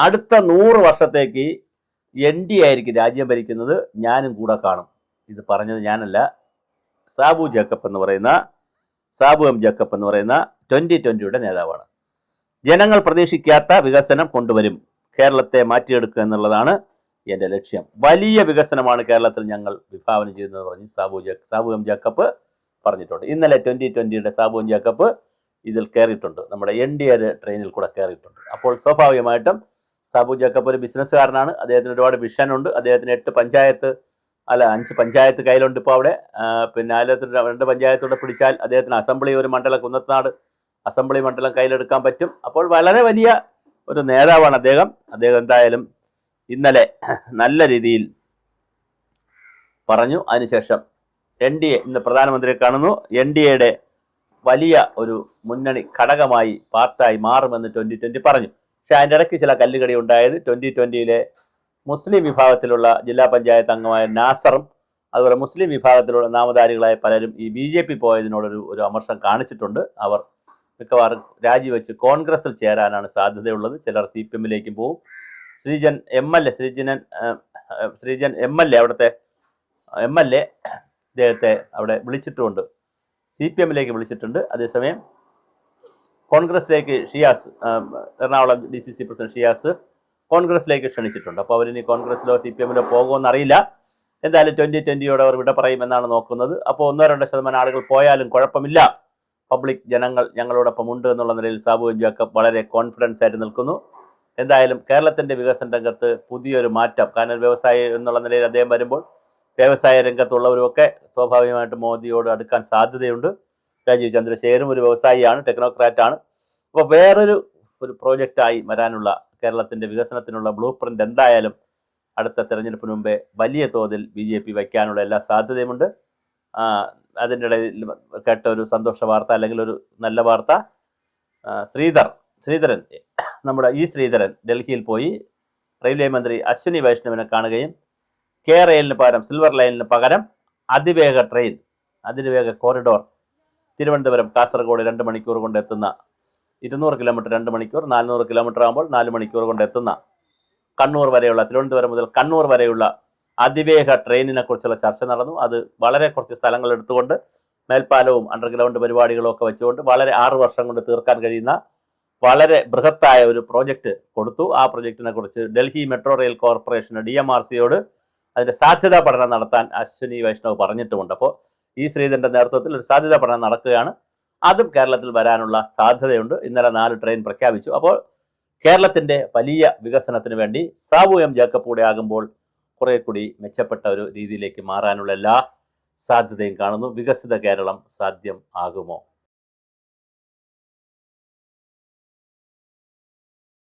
അടുത്ത 100 വർഷത്തേക്ക് NDA ആയിരിക്കും രാജ്യം ഭരിക്കുന്നത്, ഞാനും കൂടെ കാണും. ഇത് പറഞ്ഞത് ഞാനല്ല, സാബു എം ജേക്കബ് എന്ന് പറയുന്ന 2020 നേതാവാണ്. ജനങ്ങൾ പ്രതീക്ഷിക്കാത്ത വികസനം കൊണ്ടുവരും, കേരളത്തെ മാറ്റിയെടുക്കുക എന്നുള്ളതാണ് എൻ്റെ ലക്ഷ്യം. വലിയ വികസനമാണ് കേരളത്തിൽ ഞങ്ങൾ വിഭാവന ചെയ്യുന്നതെന്ന് പറഞ്ഞ് സാബു എം ജേക്കബ് പറഞ്ഞിട്ടുണ്ട്. ഇന്നലെ 2020 സാബു എം ജേക്കബ് ഇതിൽ കയറിയിട്ടുണ്ട്, നമ്മുടെ NDA ട്രെയിനിൽ കൂടെ കയറിയിട്ടുണ്ട്. അപ്പോൾ സ്വാഭാവികമായിട്ടും സാബു ജേക്കബ് ഒരു ബിസിനസ്സുകാരനാണ്, അദ്ദേഹത്തിന് ഒരുപാട് വിഷനുണ്ട്. അദ്ദേഹത്തിന് 5 പഞ്ചായത്ത് കയ്യിലുണ്ട് ഇപ്പോൾ അവിടെ. പിന്നെ അതിലത്തിന് 2 പഞ്ചായത്തൂടെ പിടിച്ചാൽ അദ്ദേഹത്തിന് അസംബ്ലി ഒരു മണ്ഡലം, കുന്നത്തനാട് അസംബ്ലി മണ്ഡലം കയ്യിലെടുക്കാൻ പറ്റും. അപ്പോൾ വളരെ വലിയ ഒരു നേതാവാണ് അദ്ദേഹം. എന്തായാലും ഇന്നലെ നല്ല രീതിയിൽ പറഞ്ഞു. അതിനുശേഷം NDA ഇന്ന് പ്രധാനമന്ത്രിയെ കാണുന്നു. NDAയുടെ വലിയ ഒരു മുന്നണി ഘടകമായി പാർട്ടായി മാറുമെന്ന് 2020 പറഞ്ഞു. പക്ഷെ അതിൻ്റെ ഇടയ്ക്ക് ചില കല്ലുകടി ഉണ്ടായത് 2020 മുസ്ലിം വിഭാഗത്തിലുള്ള ജില്ലാ പഞ്ചായത്ത് അംഗമായ നാസറും അതുപോലെ മുസ്ലിം വിഭാഗത്തിലുള്ള നാമധാരികളായ പലരും ഈ BJP പോയതിനോടൊരു അമർഷം കാണിച്ചിട്ടുണ്ട്. അവർ മിക്കവാറും രാജിവെച്ച് കോൺഗ്രസിൽ ചേരാനാണ് സാധ്യതയുള്ളത്. ചിലർ CPM-ലേക്കും പോകും. ശ്രീജൻ MLA അവിടുത്തെ MLA അദ്ദേഹത്തെ അവിടെ വിളിച്ചിട്ടുമുണ്ട്, CPM-ലേക്ക് വിളിച്ചിട്ടുണ്ട്. അതേസമയം കോൺഗ്രസിലേക്ക് ഷിയാസ്, എറണാകുളം DCC പ്രസിഡന്റ് ഷിയാസ് കോൺഗ്രസിലേക്ക് ക്ഷണിച്ചിട്ടുണ്ട്. അപ്പോൾ അവരിനി കോൺഗ്രസിലോ CPM-ലോ പോകുമെന്നറിയില്ല. എന്തായാലും 2020 അവർ വിട പറയുമെന്നാണ് നോക്കുന്നത്. അപ്പോൾ 1-2% ആളുകൾ പോയാലും കുഴപ്പമില്ല, പബ്ലിക് ജനങ്ങൾ ഞങ്ങളോടൊപ്പം ഉണ്ട് എന്നുള്ള നിലയിൽ സാബു എം ജേക്കബ് വളരെ കോൺഫിഡൻസ് ആയിട്ട് നിൽക്കുന്നു. എന്തായാലും കേരളത്തിൻ്റെ വികസന രംഗത്ത് പുതിയൊരു മാറ്റം, കാരണം വ്യവസായി എന്നുള്ള നിലയിൽ അദ്ദേഹം വരുമ്പോൾ വ്യവസായ രംഗത്തുള്ളവരുമൊക്കെ സ്വാഭാവികമായിട്ട് മോദിയോട് അടുക്കാൻ സാധ്യതയുണ്ട്. രാജീവ് ചന്ദ്രശേഖരും ഒരു വ്യവസായിയാണ്, ടെക്നോക്രാറ്റാണ്. അപ്പോൾ വേറൊരു പ്രോജക്റ്റായി വരാനുള്ള കേരളത്തിൻ്റെ വികസനത്തിനുള്ള ബ്ലൂ പ്രിൻ്റ് എന്തായാലും അടുത്ത തെരഞ്ഞെടുപ്പിന് മുമ്പേ വലിയ തോതിൽ BJP വയ്ക്കാനുള്ള എല്ലാ സാധ്യതയുമുണ്ട്. അതിൻ്റെ ഇടയിൽ കേട്ട ഒരു സന്തോഷ വാർത്ത, അല്ലെങ്കിൽ ഒരു നല്ല വാർത്ത, ശ്രീധരൻ നമ്മുടെ ശ്രീധരൻ ഡൽഹിയിൽ പോയി റെയിൽവേ മന്ത്രി അശ്വിനി വൈഷ്ണവിനെ കാണുകയും റെയിലിന് പകരം സിൽവർ ലൈനിന് പകരം അതിവേഗ കോറിഡോർ തിരുവനന്തപുരം കാസർഗോഡ് 2 മണിക്കൂർ കൊണ്ട് എത്തുന്ന 200 കിലോമീറ്റർ 2 മണിക്കൂർ, 400 കിലോമീറ്റർ ആകുമ്പോൾ 4 മണിക്കൂർ കൊണ്ട് എത്തുന്ന കണ്ണൂർ വരെയുള്ള, തിരുവനന്തപുരം മുതൽ കണ്ണൂർ വരെയുള്ള അതിവേഗ ട്രെയിനിനെ കുറിച്ചുള്ള ചർച്ച നടന്നു. അത് വളരെ കുറച്ച് സ്ഥലങ്ങൾ എടുത്തുകൊണ്ട് മേൽപ്പാലവും അണ്ടർഗ്രൗണ്ട് പരിപാടികളും ഒക്കെ വെച്ചുകൊണ്ട് വളരെ 6 വർഷം കൊണ്ട് തീർക്കാൻ കഴിയുന്ന വളരെ ബൃഹത്തായ ഒരു പ്രോജക്റ്റ് കൊടുത്തു. ആ പ്രൊജക്റ്റിനെ കുറിച്ച് ഡൽഹി മെട്രോ റെയിൽ കോർപ്പറേഷന് DMRCയോട് അതിൻ്റെ സാധ്യതാ പഠനം നടത്താൻ അശ്വിനി വൈഷ്ണവ് പറഞ്ഞിട്ടുമുണ്ട്. അപ്പോൾ ശ്രീധരൻ്റെ നേതൃത്വത്തിൽ ഒരു സാധ്യതാ പഠനം നടക്കുകയാണ്. അതും കേരളത്തിൽ വരാനുള്ള സാധ്യതയുണ്ട്. ഇന്നലെ 4 ട്രെയിൻ പ്രഖ്യാപിച്ചു. അപ്പോൾ കേരളത്തിൻ്റെ വലിയ വികസനത്തിന് വേണ്ടി സാബു എം ജേക്കബ് കൂടെ ആകുമ്പോൾ കുറെ കൂടി മെച്ചപ്പെട്ട ഒരു രീതിയിലേക്ക് മാറാനുള്ള എല്ലാ സാധ്യതയും കാണുന്നു. വികസിത കേരളം സാധ്യം ആകുമോ?